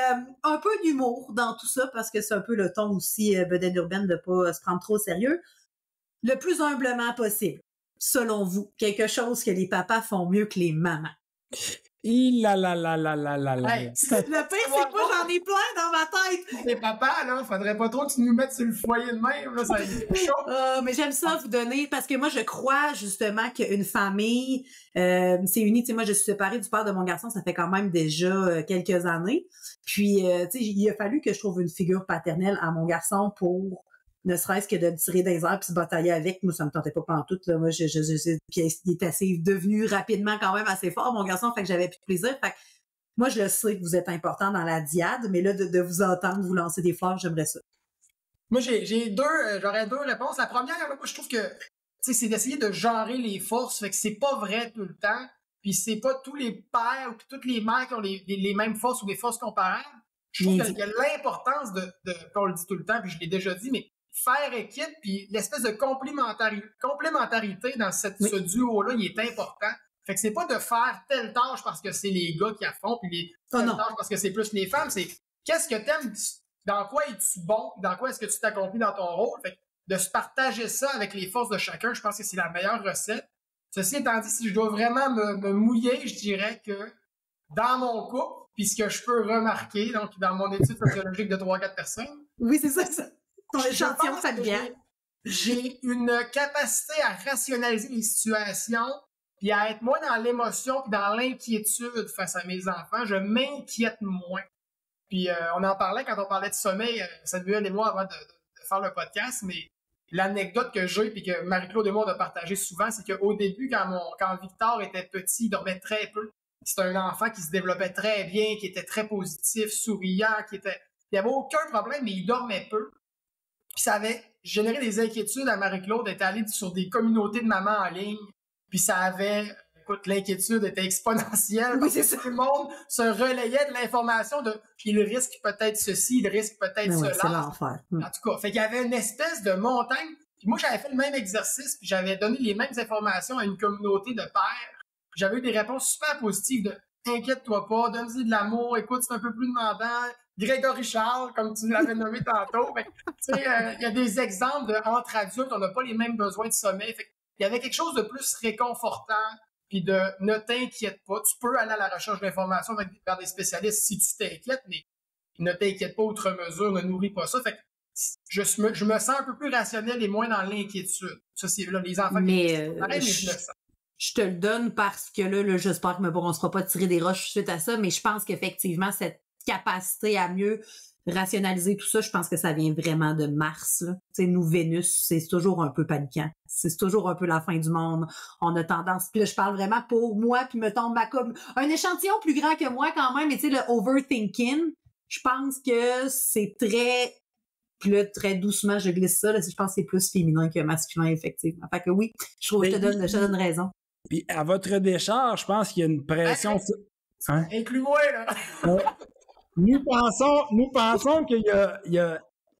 un peu d'humour dans tout ça parce que c'est un peu le ton aussi Bedaine Urbaine de pas se prendre trop au sérieux. Le plus humblement possible, selon vous, quelque chose que les papas font mieux que les mamans. Le Hey, pire, c'est que moi, j'en ai plein dans ma tête. T'es papa, là, faudrait pas trop que tu nous mettes sur le foyer de même, là, ça va être chaud. Mais j'aime ça vous donner, parce que moi, je crois justement qu'une famille s'est unie. Tu sais, moi, je suis séparée du père de mon garçon, ça fait quand même déjà quelques années. Puis, tu sais, il a fallu que je trouve une figure paternelle à mon garçon pour ne serait-ce que de le tirer dans les airs puis se batailler avec. Moi, ça me tentait pas pantoute, là. Moi, puis il est assez devenu rapidement quand même assez fort, mon garçon, fait que j'avais plus de plaisir. Fait que moi, je le sais que vous êtes important dans la diade, mais là, de vous entendre vous lancer des fleurs, j'aimerais ça. Moi, j'aurais deux réponses. La première, moi, je trouve que, tu sais, c'est d'essayer de genrer les forces, fait que c'est pas vrai tout le temps, puis c'est pas tous les pères ou toutes les mères qui ont les mêmes forces ou des forces comparables. Je trouve qu'il y a l'importance on le dit tout le temps, puis je l'ai déjà dit, mais faire équipe, puis l'espèce de complémentarité dans ce duo-là, il est important. Fait que c'est pas de faire telle tâche parce que c'est les gars qui la font, puis telle tâche parce que c'est plus les femmes, c'est qu'est-ce que t'aimes, dans quoi es-tu bon, dans quoi est-ce que tu t'accomplis dans ton rôle. Fait que de se partager ça avec les forces de chacun, je pense que c'est la meilleure recette. Ceci étant dit, si je dois vraiment me mouiller, je dirais que dans mon couple, puis ce que je peux remarquer, donc dans mon étude sociologique de 3-4 personnes. Oui, c'est ça. Ton échantillon familial. J'ai une capacité à rationaliser les situations, puis à être moins dans l'émotion, puis dans l'inquiétude face à mes enfants. Je m'inquiète moins. Puis on en parlait quand on parlait de sommeil, Samuel et moi, avant de faire le podcast, mais l'anecdote que j'ai, puis que Marie-Claude et moi, on a partagé souvent, c'est qu'au début, quand Victor était petit, il dormait très peu. C'était un enfant qui se développait très bien, qui était très positif, souriant, il n'y avait aucun problème, mais il dormait peu. Puis ça avait généré des inquiétudes à Marie-Claude d'être allée sur des communautés de mamans en ligne. Puis ça avait... Écoute, l'inquiétude était exponentielle. Oui, c'est ça. Tout le monde se relayait de l'information de « il risque peut-être ceci, il risque peut-être cela. » C'est l'enfer. En tout cas, fait qu'il y avait une espèce de montagne. Puis moi, j'avais fait le même exercice, puis j'avais donné les mêmes informations à une communauté de pères. J'avais eu des réponses super positives de « inquiète-toi pas, donne-y de l'amour, écoute, c'est un peu plus demandant. » Grégory Charles, comme tu l'avais nommé tantôt. Il y a des exemples entre adultes, on n'a pas les mêmes besoins de sommeil. Il y avait quelque chose de plus réconfortant, puis de ne t'inquiète pas. Tu peux aller à la recherche d'informations vers des spécialistes si tu t'inquiètes, mais ne t'inquiète pas outre mesure, ne nourris pas ça. Fait que je me sens un peu plus rationnel et moins dans l'inquiétude. Ça, c'est là, les enfants mais je le sens. Je te le donne parce que là j'espère que on ne sera pas tirer des roches suite à ça, mais je pense qu'effectivement, cette capacité à mieux rationaliser tout ça, je pense que ça vient vraiment de Mars. Tu sais, nous, Vénus, c'est toujours un peu paniquant. C'est toujours un peu la fin du monde. On a tendance, puis là, je parle vraiment pour moi, puis me tombe un échantillon plus grand que moi quand même, mais tu sais, le overthinking, je pense que c'est très... Puis là, très doucement, je glisse ça. Là, je pense que c'est plus féminin que masculin, effectivement. Fait que oui, je trouve que je te donne raison. Puis à votre décharge, je pense qu'il y a une pression... Hein? Inclus-moi, là! Nous pensons qu'il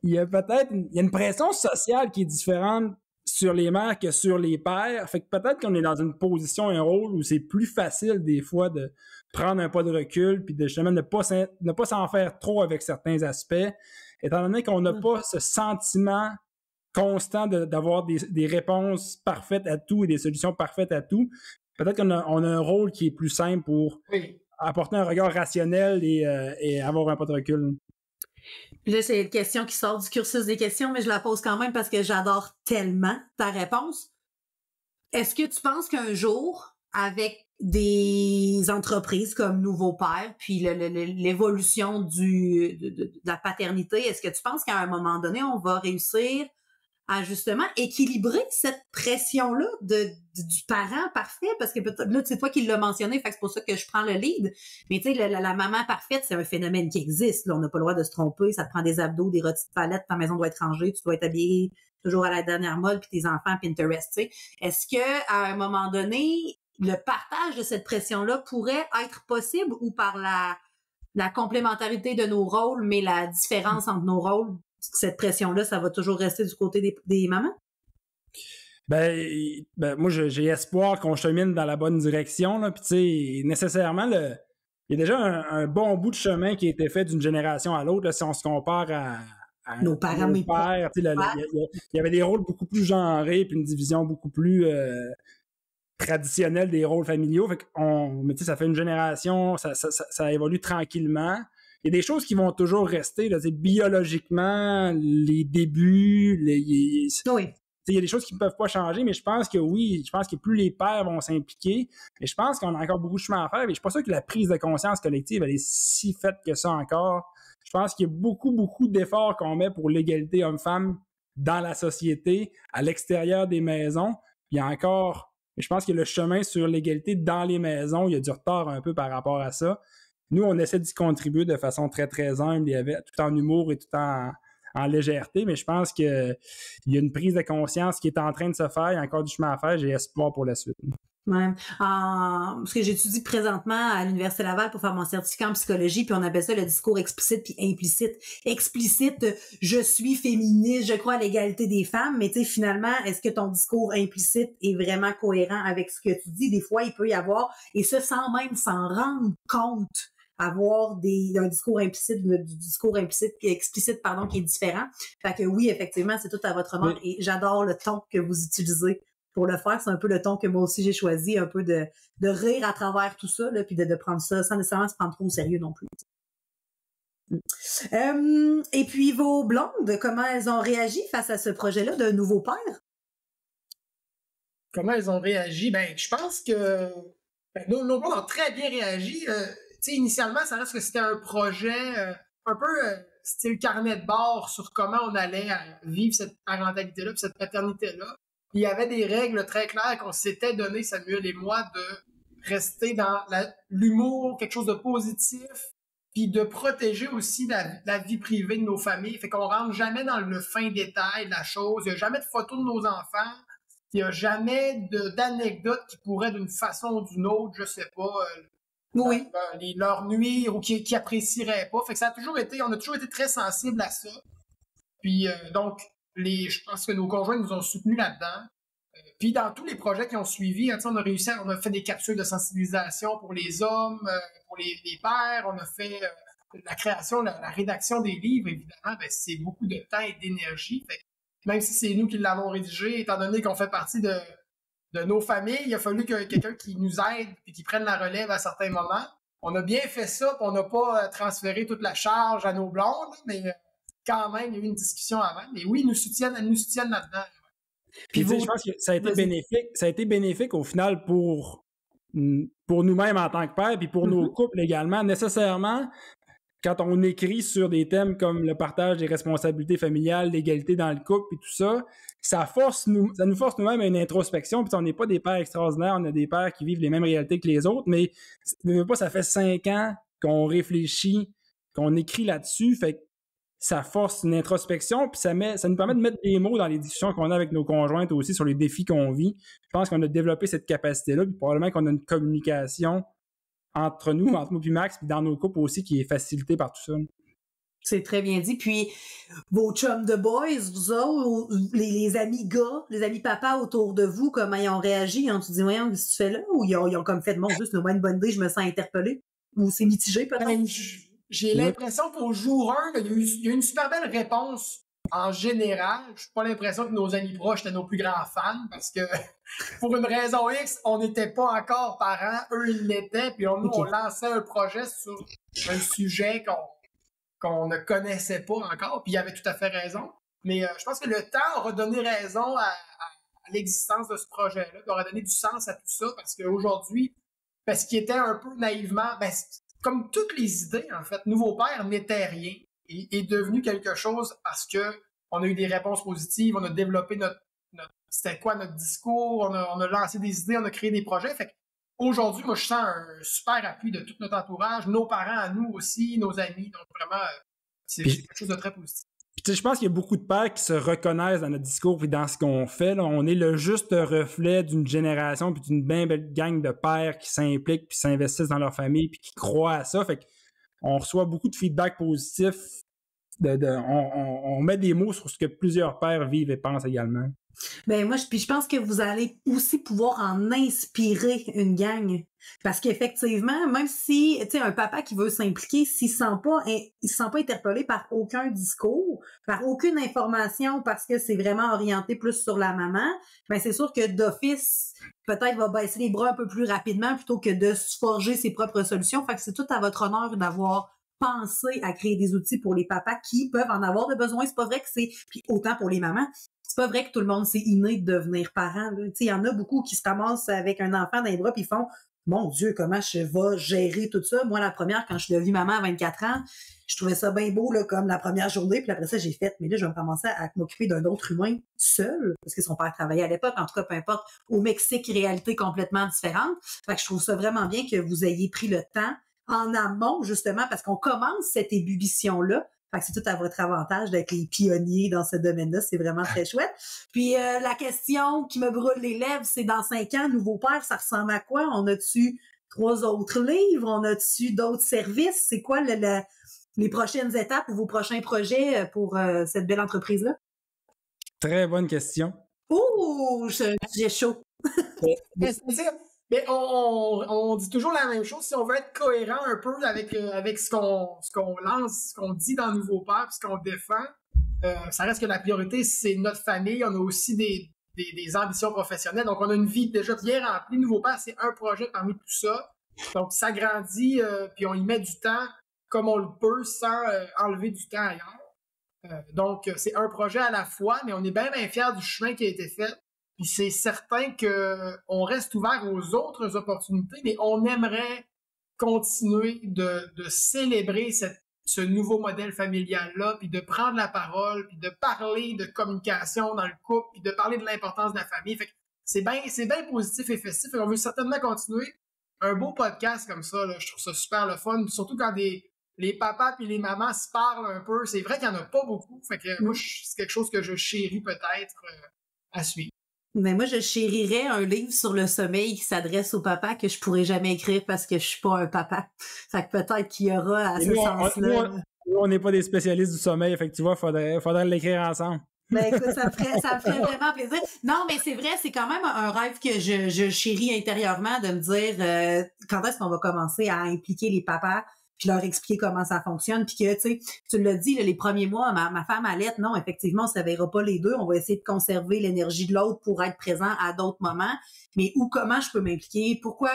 y a peut-être une pression sociale qui est différente sur les mères que sur les pères. Fait que peut-être qu'on est dans une position, un rôle où c'est plus facile des fois de prendre un pas de recul puis de justement ne pas s'en faire trop avec certains aspects, étant donné qu'on n'a pas ce sentiment constant d'avoir des réponses parfaites à tout et des solutions parfaites à tout. Peut-être qu'on a un rôle qui est plus simple pour apporter un regard rationnel et avoir un pas de recul. Là, c'est une question qui sort du cursus des questions, mais je la pose quand même parce que j'adore tellement ta réponse. Est-ce que tu penses qu'un jour, avec des entreprises comme Nouveau Père, puis l'évolution de la paternité, est-ce que tu penses qu'à un moment donné, on va réussir à justement équilibrer cette pression-là du parent parfait? Parce que là, c'est toi qui l'as mentionné, fait que c'est pour ça que je prends le lead. Mais tu sais, la maman parfaite, c'est un phénomène qui existe. Là, on n'a pas le droit de se tromper. Ça te prend des abdos, des rôtis de palette, ta maison doit être rangée, tu dois être habillé toujours à la dernière mode, puis tes enfants Pinterest, tu sais. Est-ce que à un moment donné, le partage de cette pression-là pourrait être possible ou par la complémentarité de nos rôles, mais la différence entre nos rôles, cette pression-là, ça va toujours rester du côté des mamans? Ben moi, j'ai espoir qu'on chemine dans la bonne direction. Là. Puis, tu sais, nécessairement, il y a déjà un bon bout de chemin qui a été fait d'une génération à l'autre, là, si on se compare à nos parents, mes pères. Il y avait des rôles beaucoup plus genrés, puis une division beaucoup plus traditionnel des rôles familiaux. Mais tu sais, ça fait une génération, ça évolue tranquillement. Il y a des choses qui vont toujours rester, là, biologiquement, les débuts, Oui. Il y a des choses qui ne peuvent pas changer, mais je pense que plus les pères vont s'impliquer, et je pense qu'on a encore beaucoup de chemin à faire, et je suis pas sûr que la prise de conscience collective, elle est si faite que ça encore. Je pense qu'il y a beaucoup, beaucoup d'efforts qu'on met pour l'égalité homme-femme dans la société, à l'extérieur des maisons. Il y a encore, je pense que le chemin sur l'égalité dans les maisons, il y a du retard un peu par rapport à ça. Nous, on essaie d'y contribuer de façon très, très humble, tout en humour et tout en légèreté, mais je pense qu'il y a une prise de conscience qui est en train de se faire, il y a encore du chemin à faire, j'ai espoir pour la suite. Ouais. Parce que j'étudie présentement à l'Université Laval pour faire mon certificat en psychologie, puis on appelle ça le discours explicite puis implicite. Explicite, je suis féministe, je crois à l'égalité des femmes, mais tu sais, finalement, est-ce que ton discours implicite est vraiment cohérent avec ce que tu dis? Des fois, il peut y avoir, et ça sans même s'en rendre compte, avoir un discours implicite, du discours explicite, qui est différent. Fait que oui, effectivement, c'est tout à votre honneur, et j'adore le ton que vous utilisez pour le faire. C'est un peu le ton que moi aussi j'ai choisi, un peu de rire à travers tout ça, là, puis de prendre ça sans nécessairement se prendre trop au sérieux non plus. Et puis vos blondes, comment elles ont réagi face à ce projet-là d'un nouveau père? Comment elles ont réagi? Ben, je pense que nos blondes ont très bien réagi. Initialement, ça reste que c'était un projet un peu style carnet de bord sur comment on allait vivre cette parentalité-là, cette paternité-là. Il y avait des règles très claires qu'on s'était donné, Samuel et moi, de rester dans l'humour, quelque chose de positif, puis de protéger aussi la vie privée de nos familles. Fait qu'on rentre jamais dans le fin détail de la chose. Il n'y a jamais de photos de nos enfants. Il n'y a jamais d'anecdotes qui pourraient, d'une façon ou d'une autre, je sais pas, leur nuire ou qui apprécieraient pas. Fait que on a toujours été très sensibles à ça. Puis donc, je pense que nos conjoints nous ont soutenus là-dedans. Puis dans tous les projets qui ont suivi, on a fait des capsules de sensibilisation pour les hommes, pour les pères, on a fait la création, la rédaction des livres, évidemment, c'est beaucoup de temps et d'énergie. Fait, même si c'est nous qui l'avons rédigé, étant donné qu'on fait partie de nos familles, il a fallu que quelqu'un qui nous aide et qui prenne la relève à certains moments. On a bien fait ça, puis on n'a pas transféré toute la charge à nos blondes, mais quand même, il y a eu une discussion avant. Mais oui, elles nous soutiennent là-dedans. Puis je pense que ça a été bénéfique au final pour nous-mêmes en tant que pères, puis pour nos couples également. Nécessairement, quand on écrit sur des thèmes comme le partage des responsabilités familiales, l'égalité dans le couple et tout ça, ça nous force nous-mêmes à une introspection. Puis on n'est pas des pères extraordinaires, on a des pères qui vivent les mêmes réalités que les autres, mais ça fait 5 ans qu'on réfléchit, qu'on écrit là-dessus, fait que ça force une introspection, puis ça nous permet de mettre des mots dans les discussions qu'on a avec nos conjointes aussi sur les défis qu'on vit. Je pense qu'on a développé cette capacité-là, puis probablement qu'on a une communication entre nous puis Max, puis dans nos couples aussi, qui est facilitée par tout ça. C'est très bien dit. Puis, vos chums de boys, vous autres, les amis gars, les amis papa autour de vous, comment ils ont réagi? Ils ont dit, voyons, qu'est-ce que tu fais là? Ou ils ont comme fait, mon Dieu, c'est une bonne idée, je me sens interpellée? Ou c'est mitigé, peut-être? J'ai l'impression qu'au jour 1, il y a eu une super belle réponse en général. Je n'ai pas l'impression que nos amis proches étaient nos plus grands fans parce que pour une raison X, on n'était pas encore parents, eux ils l'étaient, puis on lançait un projet sur un sujet qu'on ne connaissait pas encore, puis il avait tout à fait raison. Mais je pense que le temps aura donné raison à l'existence de ce projet-là, aura donné du sens à tout ça, parce qu'aujourd'hui, ce qui était un peu naïvement, comme toutes les idées, en fait, Nouveau Père n'était rien et est devenu quelque chose parce que on a eu des réponses positives, on a développé notre discours, on a lancé des idées, on a créé des projets. Fait qu'aujourd'hui, moi, je sens un super appui de tout notre entourage, nos parents à nous aussi, nos amis. Donc, vraiment, c'est quelque chose de très positif. Puis, je pense qu'il y a beaucoup de pères qui se reconnaissent dans notre discours puis dans ce qu'on fait. Là. On est le juste reflet d'une génération puis d'une bien belle gang de pères qui s'impliquent puis s'investissent dans leur famille puis qui croient à ça. Fait qu'on reçoit beaucoup de feedback positif. On met des mots sur ce que plusieurs pères vivent et pensent également. Ben moi, je pense que vous allez aussi pouvoir en inspirer une gang. Parce qu'effectivement, même si, tu sais, un papa qui veut s'impliquer, il se sent pas interpellé par aucun discours, par aucune information, parce que c'est vraiment orienté plus sur la maman, ben c'est sûr que d'office, peut-être va baisser les bras un peu plus rapidement plutôt que de se forger ses propres solutions. Fait que c'est tout à votre honneur d'avoir pensé à créer des outils pour les papas qui peuvent en avoir de besoin. C'est pas vrai que puis autant pour les mamans, c'est pas vrai que tout le monde c'est inné de devenir parent. Il y en a beaucoup qui se ramassent avec un enfant dans les bras puis font « Mon Dieu, comment je vais gérer tout ça? » Moi, la première, quand je suis devenue maman à 24 ans, je trouvais ça bien beau là, comme la première journée. Puis après ça, j'ai fait « Mais là, je vais commencer à m'occuper d'un autre humain seul. » Parce que son père travaillait à l'époque. En tout cas, peu importe. Au Mexique, réalité complètement différente. Fait que je trouve ça vraiment bien que vous ayez pris le temps en amont, justement, parce qu'on commence cette ébullition-là. Fait que c'est tout à votre avantage d'être les pionniers dans ce domaine-là. C'est vraiment très chouette. Puis la question qui me brûle les lèvres, c'est dans 5 ans, Nouveau Père, ça ressemble à quoi? On a-tu 3 autres livres? On a-tu d'autres services? C'est quoi les prochaines étapes ou vos prochains projets pour cette belle entreprise-là? Très bonne question. Oh, j'ai chaud. Mais on dit toujours la même chose. Si on veut être cohérent un peu avec ce qu'on lance, ce qu'on dit dans Nouveau Père, ce qu'on défend, ça reste que la priorité, c'est notre famille. On a aussi des ambitions professionnelles. Donc, on a une vie déjà bien remplie. Nouveau Père, c'est un projet parmi tout ça. Donc, ça grandit, puis on y met du temps comme on le peut sans enlever du temps ailleurs. Donc, c'est un projet à la fois, mais on est bien fiers du chemin qui a été fait. Puis c'est certain qu'on reste ouvert aux autres opportunités, mais on aimerait continuer de célébrer ce nouveau modèle familial-là, puis de prendre la parole, puis de parler de communication dans le couple, puis de parler de l'importance de la famille. Fait que c'est bien positif et festif. On veut certainement continuer. Un beau podcast comme ça, là, je trouve ça super le fun, surtout quand les papas puis les mamans se parlent un peu. C'est vrai qu'il n'y en a pas beaucoup. Fait que moi, c'est quelque chose que je chéris peut-être à suivre. Mais moi, je chérirais un livre sur le sommeil qui s'adresse au papa que je pourrais jamais écrire parce que je suis pas un papa. Fait que peut-être qu'il y aura à ce sens-là. Nous, on n'est pas des spécialistes du sommeil, fait que tu vois, faudrait l'écrire ensemble. Ben écoute, ça me ferait vraiment plaisir. Non, mais c'est vrai, c'est quand même un rêve que je chéris intérieurement de me dire quand est-ce qu'on va commencer à impliquer les papas puis leur expliquer comment ça fonctionne, puis que, tu sais, tu l'as dit, là, les premiers mois, ma femme allait, non, effectivement, on ne se réveillera pas les deux, on va essayer de conserver l'énergie de l'autre pour être présent à d'autres moments, mais comment je peux m'impliquer, pourquoi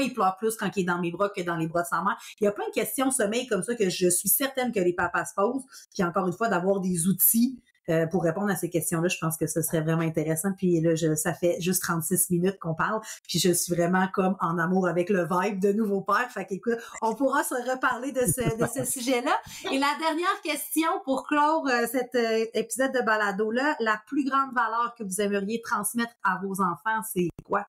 il pleure plus quand il est dans mes bras que dans les bras de sa mère. Il y a plein de questions sommeil comme ça que je suis certaine que les papas se posent, puis encore une fois, d'avoir des outils pour répondre à ces questions-là, je pense que ce serait vraiment intéressant. Puis là, ça fait juste 36 minutes qu'on parle, puis je suis vraiment comme en amour avec le vibe de Nouveau Père. Fait qu'écoute, on pourra se reparler de ce sujet-là. Et la dernière question pour clore cet épisode de balado-là, la plus grande valeur que vous aimeriez transmettre à vos enfants, c'est quoi?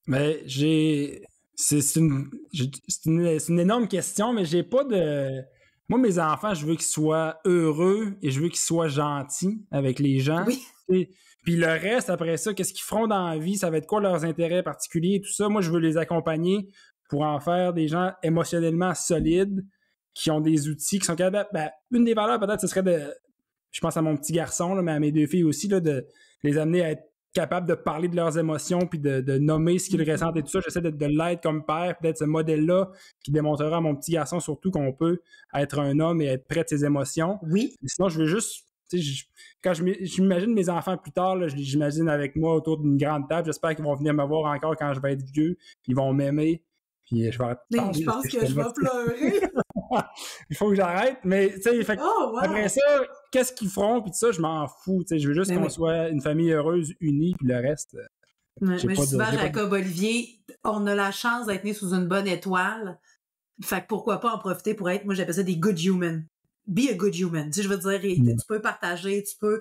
Mais c'est une énorme question, mais j'ai pas de... Moi, mes enfants, je veux qu'ils soient heureux et je veux qu'ils soient gentils avec les gens. Oui. Puis le reste, après ça, qu'est-ce qu'ils feront dans la vie? Ça va être quoi leurs intérêts particuliers? Tout ça, moi, je veux les accompagner pour en faire des gens émotionnellement solides, qui ont des outils, qui sont capables... Ben, une des valeurs, peut-être, ce serait je pense à mon petit garçon, là, mais à mes 2 filles aussi, là, de les amener à être capables de parler de leurs émotions puis de nommer ce qu'ils ressentent et tout ça. J'essaie de l'être comme père, d'être ce modèle-là qui démontrera à mon petit garçon surtout qu'on peut être un homme et être près de ses émotions. Oui. Et sinon, je veux juste... Quand j'imagine mes enfants plus tard, là, j'imagine avec moi autour d'une grande table. J'espère qu'ils vont venir me voir encore quand je vais être vieux. Ils vont m'aimer. Puis je vais je pense que je vais pleurer. Il faut que j'arrête. Mais tu sais, après ça, qu'est-ce qu'ils feront? Puis tout ça, je m'en fous. Je veux juste qu'on soit une famille heureuse, unie, puis le reste. Mais souvent, Jacob Olivier, on a la chance d'être né sous une bonne étoile. Fait que pourquoi pas en profiter pour être, moi j'appelle ça des good humans. Be a good human. Tu sais, je veux dire, tu peux partager, tu peux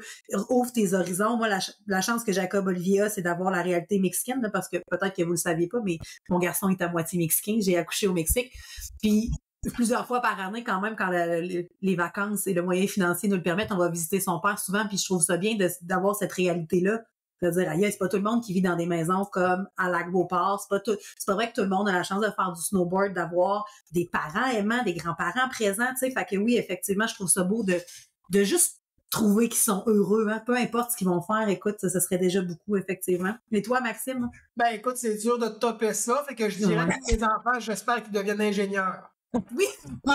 ouvre tes horizons. Moi, la chance que Jacob Olivier a, c'est d'avoir la réalité mexicaine, là, parce que peut-être que vous le saviez pas, mais mon garçon est à moitié mexicain. J'ai accouché au Mexique. Puis plusieurs fois par année, quand même, quand les vacances et le moyen financier nous le permettent, on va visiter son père souvent. Puis je trouve ça bien d'avoir cette réalité-là. C'est-à-dire, aïe, c'est pas tout le monde qui vit dans des maisons comme à Lac-Beauport. C'est pas vrai que tout le monde a la chance de faire du snowboard, d'avoir des parents aimants, des grands-parents présents, tu sais. Fait que oui, effectivement, je trouve ça beau de juste trouver qu'ils sont heureux, hein. Peu importe ce qu'ils vont faire, écoute, ça serait déjà beaucoup, effectivement. Et toi, Maxime? Ben, écoute, c'est dur de topper ça, fait que je dirais que mes enfants, j'espère qu'ils deviennent ingénieurs. Oui! Ils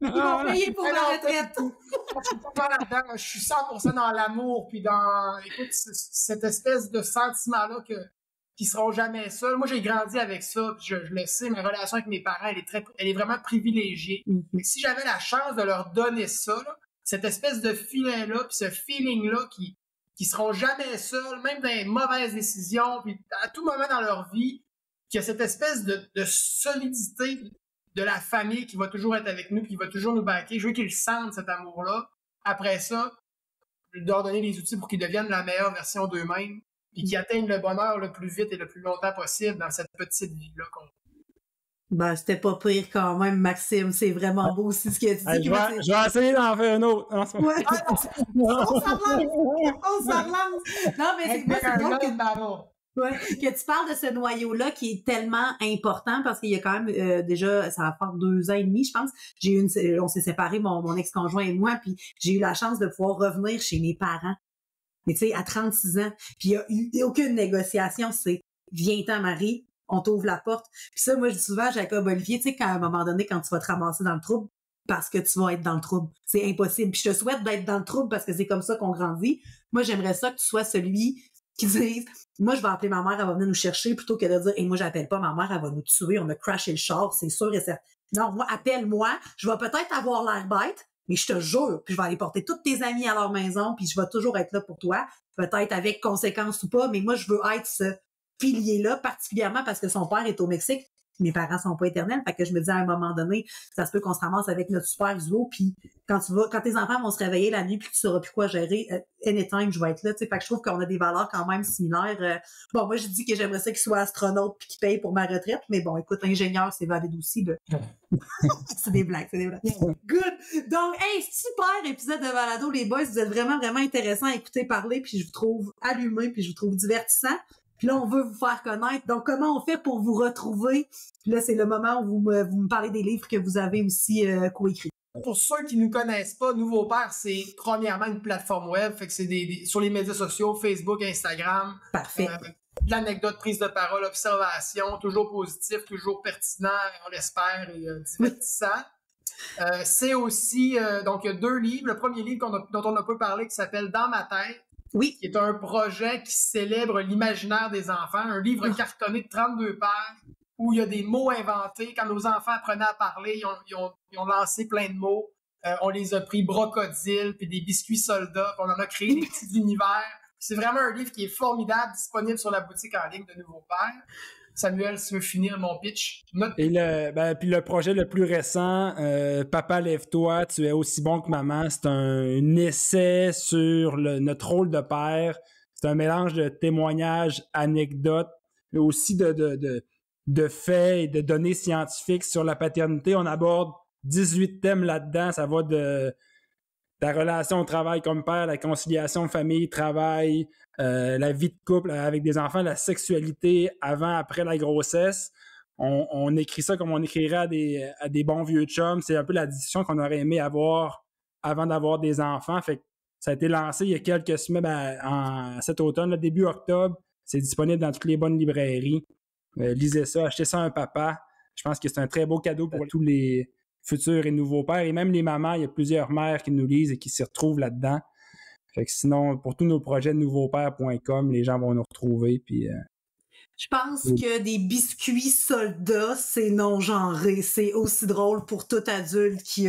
vont payer pour la retraite. Je suis 100% dans l'amour, puis dans, écoute, cette espèce de sentiment-là qu'ils seront jamais seuls. Moi, j'ai grandi avec ça, puis je le sais, ma relation avec mes parents, elle est vraiment privilégiée. Mais si j'avais la chance de leur donner ça, là, cette espèce de filet-là, puis ce feeling-là, qui seront jamais seuls, même dans les mauvaises décisions, puis à tout moment dans leur vie, qu'il y a cette espèce de solidité de la famille qui va toujours être avec nous, qui va toujours nous backer. Je veux qu'ils sentent cet amour-là. Après ça, je leur donner les outils pour qu'ils deviennent la meilleure version d'eux-mêmes, puis qu'ils atteignent le bonheur le plus vite et le plus longtemps possible dans cette petite vie-là qu'on a. Ben, c'était pas pire quand même, Maxime. C'est vraiment beau aussi ce que tu dis. Je vais essayer d'en faire un autre. Ouais. On s'en relance. Non, mais c'est bon que... Ouais, que tu parles de ce noyau-là qui est tellement important parce qu'il y a quand même déjà, ça va faire 2 ans et demi, je pense. On s'est séparés, mon ex-conjoint et moi, puis j'ai eu la chance de pouvoir revenir chez mes parents. Mais tu sais, à 36 ans, puis il y a eu aucune négociation, c'est viens-t'en, Marie, on t'ouvre la porte. Puis ça, moi je dis souvent à Jacob Olivier, tu sais, qu'à un moment donné, quand tu vas te ramasser dans le trouble, parce que tu vas être dans le trouble. C'est impossible. Puis je te souhaite d'être dans le trouble parce que c'est comme ça qu'on grandit. Moi, j'aimerais ça que tu sois celui qui dise, moi, je vais appeler ma mère, elle va venir nous chercher, plutôt que de dire, moi, j'appelle pas ma mère, elle va nous tuer, on a crashé le char, c'est sûr et certain. Non, moi, appelle-moi, je vais peut-être avoir l'air bête, mais je te jure, puis je vais aller porter toutes tes amis à leur maison, puis je vais toujours être là pour toi, peut-être avec conséquences ou pas, mais moi, je veux être ce pilier-là, particulièrement parce que son père est au Mexique. Mes parents sont pas éternels, fait que je me dis à un moment donné, ça se peut qu'on se ramasse avec notre super duo, puis quand tes enfants vont se réveiller la nuit puis que tu sauras plus quoi gérer, anytime je vais être là, tu sais, fait que je trouve qu'on a des valeurs quand même similaires. Bon, moi je dis que j'aimerais ça qu'il soit astronaute puis qu'il paye pour ma retraite, mais bon, écoute, ingénieur, c'est valide aussi, là. c'est des blagues. Good! Donc, hey, super épisode de balado, les boys, vous êtes vraiment, vraiment intéressants à écouter parler, puis je vous trouve allumés, puis je vous trouve divertissants. Puis là, on veut vous faire connaître. Donc, comment on fait pour vous retrouver? Puis là, c'est le moment où vous me parlez des livres que vous avez aussi coécrits. Pour ceux qui ne nous connaissent pas, Nouveau Père, c'est premièrement une plateforme web. Fait que c'est sur les médias sociaux, Facebook, Instagram. Parfait. De l'anecdote, prise de parole, observation, toujours positif, toujours pertinent, on l'espère, et divertissant. C'est aussi, donc, il y a 2 livres. Le premier livre dont on a peu parlé qui s'appelle « Dans ma tête ». Oui. Qui est un projet qui célèbre l'imaginaire des enfants, un livre cartonné de 32 pages où il y a des mots inventés. Quand nos enfants apprenaient à parler, ils ont lancé plein de mots. On les a pris brocodile, puis des biscuits soldats, puis on en a créé des petits univers. C'est vraiment un livre qui est formidable, disponible sur la boutique en ligne de Nouveau Père. Samuel, si tu veux finir mon pitch. Et puis le projet le plus récent, Papa lève-toi, tu es aussi bon que maman, c'est un essai sur notre rôle de père. C'est un mélange de témoignages, anecdotes, mais aussi de faits et de données scientifiques sur la paternité. On aborde 18 thèmes là-dedans. Ça va de la relation au travail comme père, la conciliation famille-travail, la vie de couple avec des enfants, la sexualité avant, après la grossesse. On écrit ça comme on écrirait à des bons vieux chums. C'est un peu la discussion qu'on aurait aimé avoir avant d'avoir des enfants. Fait que ça a été lancé il y a quelques semaines, cet automne, le début octobre. C'est disponible dans toutes les bonnes librairies. Lisez ça, achetez ça à un papa. Je pense que c'est un très beau cadeau pour tous les futurs et nouveaux pères. Et même les mamans, il y a plusieurs mères qui nous lisent et qui s'y retrouvent là-dedans. Fait que sinon, pour tous nos projets, nouveaupère.com, les gens vont nous retrouver. Puis, je pense que des biscuits soldats, c'est non-genré. C'est aussi drôle pour tout adulte qui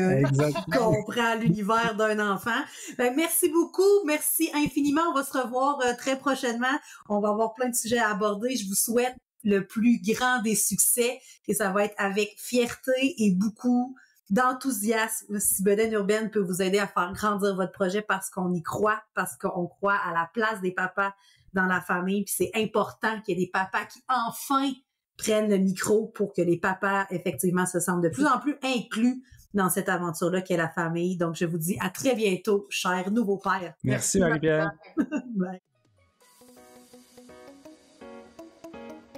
comprend l'univers d'un enfant. Ben, merci beaucoup. Merci infiniment. On va se revoir très prochainement. On va avoir plein de sujets à aborder. Je vous souhaite le plus grand des succès et ça va être avec fierté et beaucoup d'enthousiasme. Si Bedaine Urbaine peut vous aider à faire grandir votre projet parce qu'on y croit, parce qu'on croit à la place des papas dans la famille, puis c'est important qu'il y ait des papas qui enfin prennent le micro pour que les papas effectivement se sentent de plus en plus inclus dans cette aventure-là qu'est la famille. Donc je vous dis à très bientôt, chers nouveaux pères. Merci Marie-Pierre. Bye.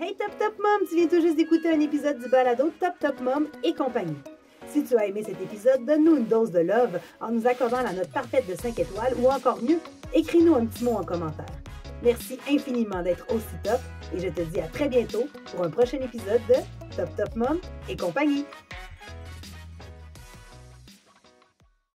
Hey Top Top Mom, tu viens tout juste d'écouter un épisode du balado Top Top Mom et compagnie. Si tu as aimé cet épisode, donne-nous une dose de love en nous accordant la note parfaite de 5 étoiles ou encore mieux, écris-nous un petit mot en commentaire. Merci infiniment d'être aussi top et je te dis à très bientôt pour un prochain épisode de Top Top Mom et compagnie.